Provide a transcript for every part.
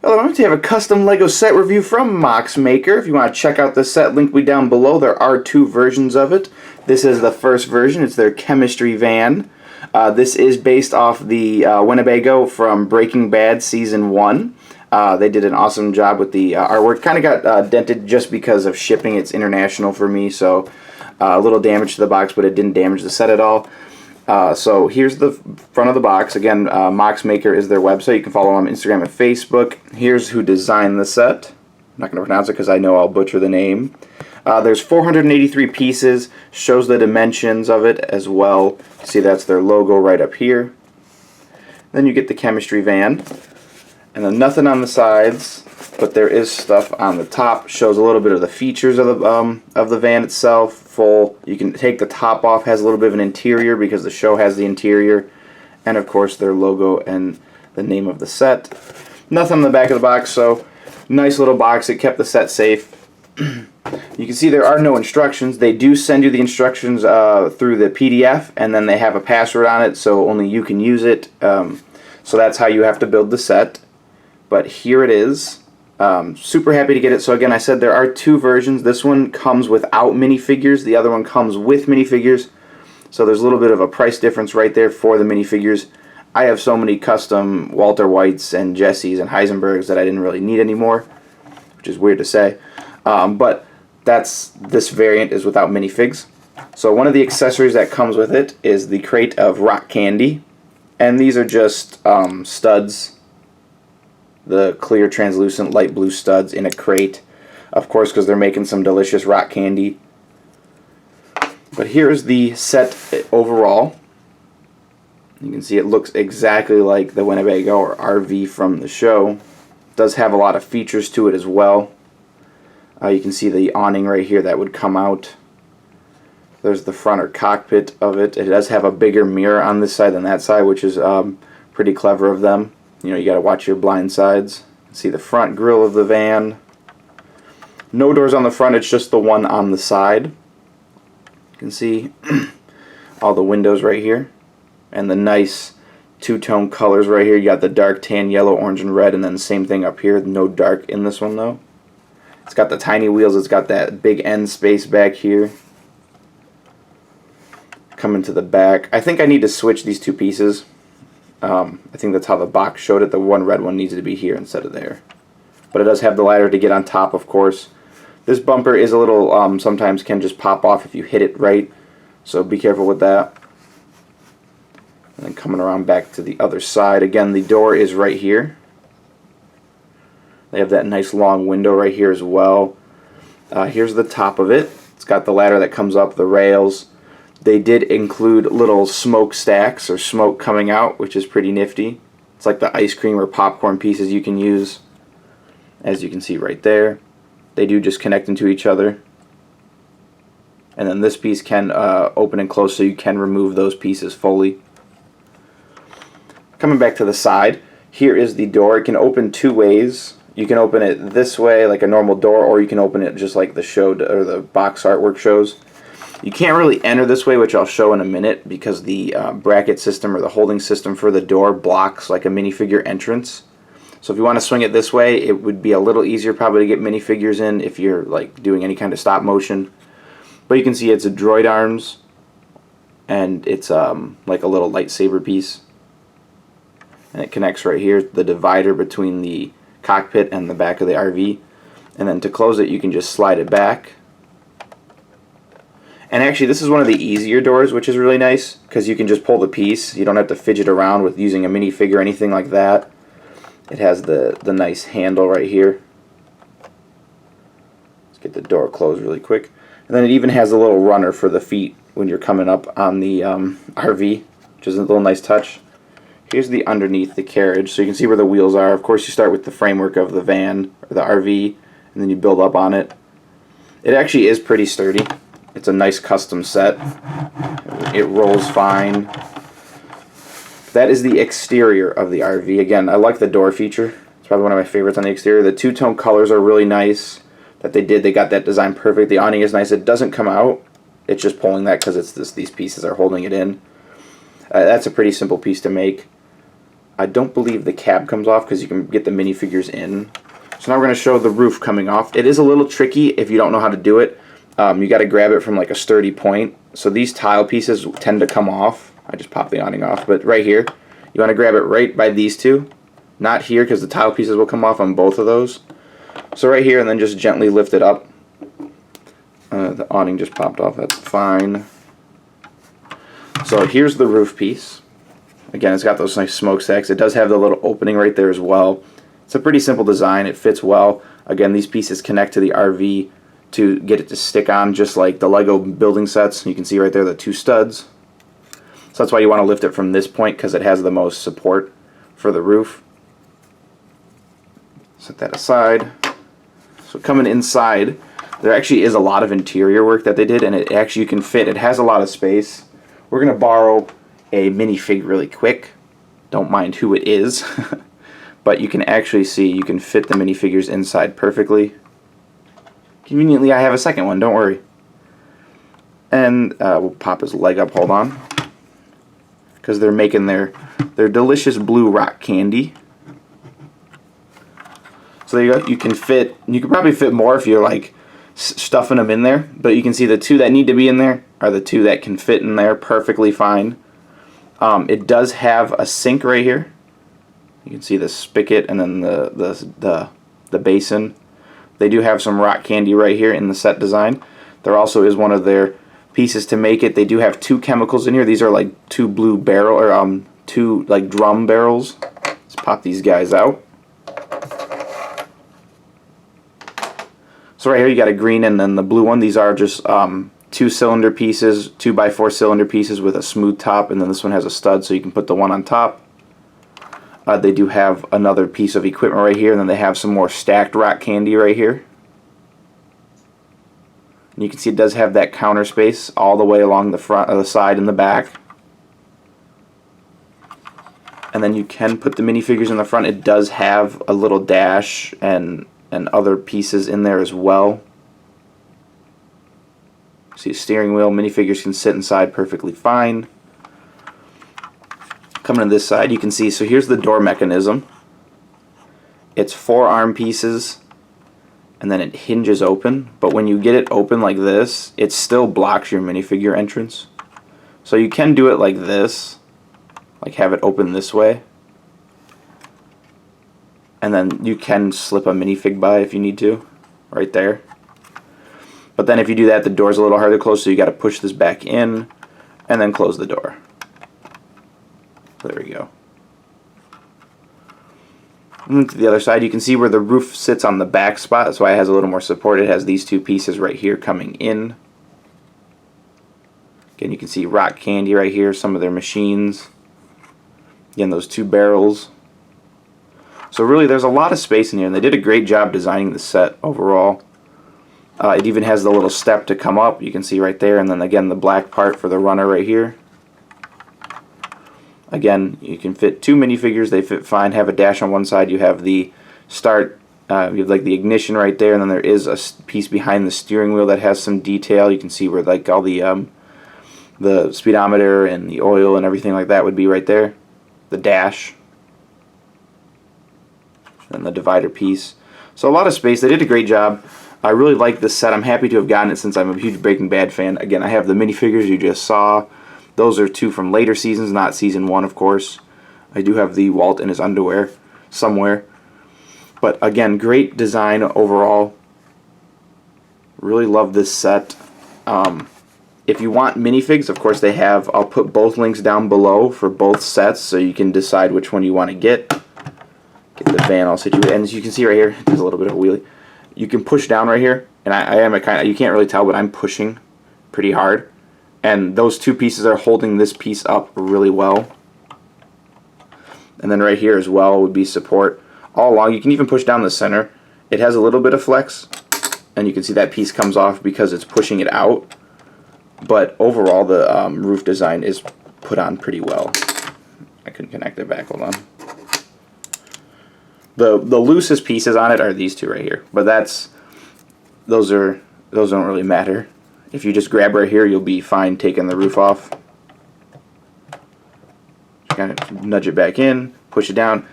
Hello, I have a custom LEGO set review from Mocs Maker. If you want to check out the set, link will be down below. There are two versions of it. This is the first version. It's their chemistry van. This is based off the Winnebago from Breaking Bad Season 1. They did an awesome job with the artwork. Kind of got dented just because of shipping. It's international for me, so a little damage to the box, but it didn't damage the set at all. So here's the front of the box. Again, Mocs Maker is their website. You can follow them on Instagram and Facebook. Here's who designed the set. I'm not going to pronounce it because I know I'll butcher the name. There's 483 pieces. Shows the dimensions of it as well. See, that's their logo right up here. Then you get the chemistry van. And then nothing on the sides, but there is stuff on the top. Shows a little bit of the features of the van itself. Full. You can take the top off. Has a little bit of an interior because the show has the interior, and of course their logo and the name of the set. Nothing on the back of the box, so nice little box. It kept the set safe. You can see there are no instructions. They do send you the instructions through the PDF, and then they have a password on it, so only you can use it. So that's how you have to build the set. But here it is. Super happy to get it. So again, I said there are two versions. This one comes without minifigures. The other one comes with minifigures. So there's a little bit of a price difference right there for the minifigures. I have so many custom Walter Whites and Jessies and Heisenbergs that I didn't really need anymore, which is weird to say. But this variant is without minifigs. So one of the accessories that comes with it is the crate of rock candy. And these are just studs. The clear translucent light blue studs in a crate, of course, because they're making some delicious rock candy. But here's the set overall. You can see it looks exactly like the Winnebago or RV from the show. It does have a lot of features to it as well. You can see the awning right here that would come out. There's the front or cockpit of it. It does have a bigger mirror on this side than that side, which is pretty clever of them. You know, you got to watch your blind sides. See the front grille of the van. No doors on the front, it's just the one on the side. You can see all the windows right here. And the nice two-tone colors right here. You got the dark tan, yellow, orange, and red, and then the same thing up here. No dark in this one, though. It's got the tiny wheels. It's got that big end space back here. Coming to the back. I think I need to switch these two pieces. I think that's how the box showed it. The one red one needs to be here instead of there. But it does have the ladder to get on top, of course. This bumper is a little, sometimes can just pop off if you hit it right. So be careful with that. And then coming around back to the other side. Again, the door is right here. They have that nice long window right here as well. Here's the top of it. It's got the ladder that comes up, the rails. They did include little smoke stacks or smoke coming out, which is pretty nifty. It's like the ice cream or popcorn pieces you can use, as you can see right there. They do just connect into each other. And then this piece can open and close, so you can remove those pieces fully. Coming back to the side, here is the door. It can open two ways. You can open it this way, like a normal door, or you can open it just like the show or the box artwork shows. You can't really enter this way, which I'll show in a minute, because the bracket system or the holding system for the door blocks like a minifigure entrance. So if you want to swing it this way, it would be a little easier probably to get minifigures in if you're like doing any kind of stop motion. But you can see it's a droid arms, and it's like a little lightsaber piece. And it connects right here, the divider between the cockpit and the back of the RV. And then to close it, you can just slide it back. And actually, this is one of the easier doors, which is really nice, because you can just pull the piece. You don't have to fidget around with using a minifig or anything like that. It has the nice handle right here. Let's get the door closed really quick. And then it even has a little runner for the feet when you're coming up on the RV, which is a little nice touch. Here's the underneath the carriage, so you can see where the wheels are. Of course, you start with the framework of the van, or the RV, and then you build up on it. It actually is pretty sturdy. It's a nice custom set. It rolls fine. That is the exterior of the RV. Again, I like the door feature. It's probably one of my favorites on the exterior. The two-tone colors are really nice that they did. They got that design perfect. The awning is nice. It doesn't come out. It's just pulling that because these pieces are holding it in. That's a pretty simple piece to make. I don't believe the cab comes off because you can get the minifigures in. So now we're going to show the roof coming off. It is a little tricky if you don't know how to do it. You got to grab it from like a sturdy point. So these tile pieces tend to come off. I just popped the awning off, but right here, you want to grab it right by these two. Not here because the tile pieces will come off on both of those. So right here, and then just gently lift it up. The awning just popped off, that's fine. So here's the roof piece. Again, it's got those nice smokestacks. It does have the little opening right there as well. It's a pretty simple design. It fits well. Again, these pieces connect to the RV to get it to stick on, just like the Lego building sets. You can see right there the two studs. So that's why you want to lift it from this point, because it has the most support for the roof. Set that aside. So coming inside, there actually is a lot of interior work that they did, and it actually you can fit. It has a lot of space. We're going to borrow a minifig really quick. Don't mind who it is. But you can actually see you can fit the minifigures inside perfectly. Conveniently, I have a second one, don't worry. And we'll pop his leg up, hold on. Because they're making their delicious blue rock candy. So there you go. You can probably fit more if you're like stuffing them in there. But you can see the two that need to be in there are the two that can fit in there perfectly fine. It does have a sink right here. You can see the spigot and then the basin. They do have some rock candy right here in the set design. There also is one of their pieces to make it. They do have two chemicals in here. These are like two blue barrel or two like drum barrels. Let's pop these guys out. So right here you got a green and then the blue one. These are just 2-cylinder pieces, 2x4 cylinder pieces with a smooth top, and then this one has a stud so you can put the one on top. They do have another piece of equipment right here, and then they have some more stacked rock candy right here. And you can see it does have that counter space all the way along the front, the side, and the back. And then you can put the minifigures in the front. It does have a little dash and other pieces in there as well. See a steering wheel. Minifigures can sit inside perfectly fine. Coming to this side, you can see, so here's the door mechanism. It's 4 arm pieces, and then it hinges open. But when you get it open like this, it still blocks your minifigure entrance. So you can do it like this, like have it open this way. And then you can slip a minifig by if you need to, right there. But then if you do that, the door's a little harder to close, so you got to push this back in and then close the door. There we go. And to the other side, you can see where the roof sits on the back spot. That's why it has a little more support. It has these two pieces right here coming in. Again, you can see rock candy right here, some of their machines. Again, those 2 barrels. So really, there's a lot of space in here, and they did a great job designing the set overall. It even has the little step to come up. You can see right there, and then again, the black part for the runner right here. Again, you can fit 2 minifigures. They fit fine. Have a dash on one side. You have the start. You have like the ignition right there, and then there is a piece behind the steering wheel that has some detail. You can see where like all the speedometer and the oil and everything like that would be right there. The dash. And the divider piece. So a lot of space. They did a great job. I really like this set. I'm happy to have gotten it since I'm a huge Breaking Bad fan. Again, I have the minifigures you just saw. Those are 2 from later seasons, not season 1, of course. I do have the Walt in his underwear somewhere. But again, great design overall. Really love this set. If you want minifigs, of course they have, I'll put both links down below for both sets so you can decide which one you want to get. Get the van all situated. And as you can see right here, there's a little bit of a wheelie. You can push down right here, and I am a kind of, you can't really tell, but I'm pushing pretty hard. And those 2 pieces are holding this piece up really well. And then right here as well would be support. All along, you can even push down the center. It has a little bit of flex, and you can see that piece comes off because it's pushing it out. But overall, the roof design is put on pretty well. I couldn't connect it back, hold on. The loosest pieces on it are these 2 right here. But those don't really matter. If you just grab right here, you'll be fine taking the roof off. kind of nudge it back in, push it down,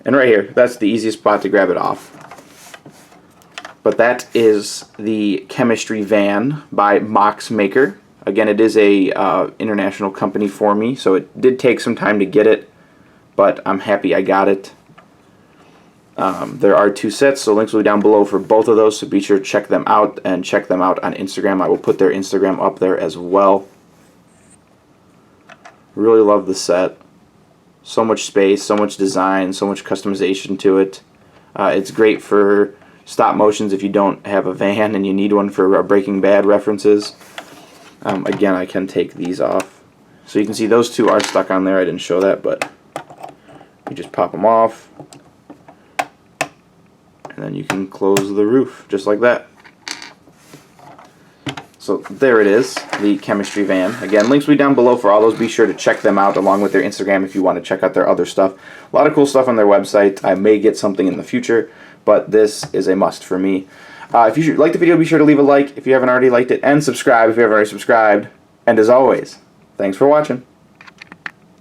and right here, that's the easiest spot to grab it off. But that is the chemistry van by Mocs Maker. Again, it is a international company for me, so it did take some time to get it, but I'm happy I got it. There are 2 sets, so links will be down below for both of those, so be sure to check them out, and check them out on Instagram. I will put their Instagram up there as well. Really love the set. So much space, so much design, so much customization to it. It's great for stop motions if you don't have a van and you need one for Breaking Bad references. Again, I can take these off. So you can see those 2 are stuck on there. I didn't show that, but you just pop them off. And then you can close the roof just like that. So there it is, the chemistry van. Again, links will be down below for all those. Be sure to check them out along with their Instagram if you want to check out their other stuff. A lot of cool stuff on their website. I may get something in the future, but this is a must for me. If you like the video, be sure to leave a like if you haven't already liked it, and subscribe if you haven't already subscribed. And as always, thanks for watching.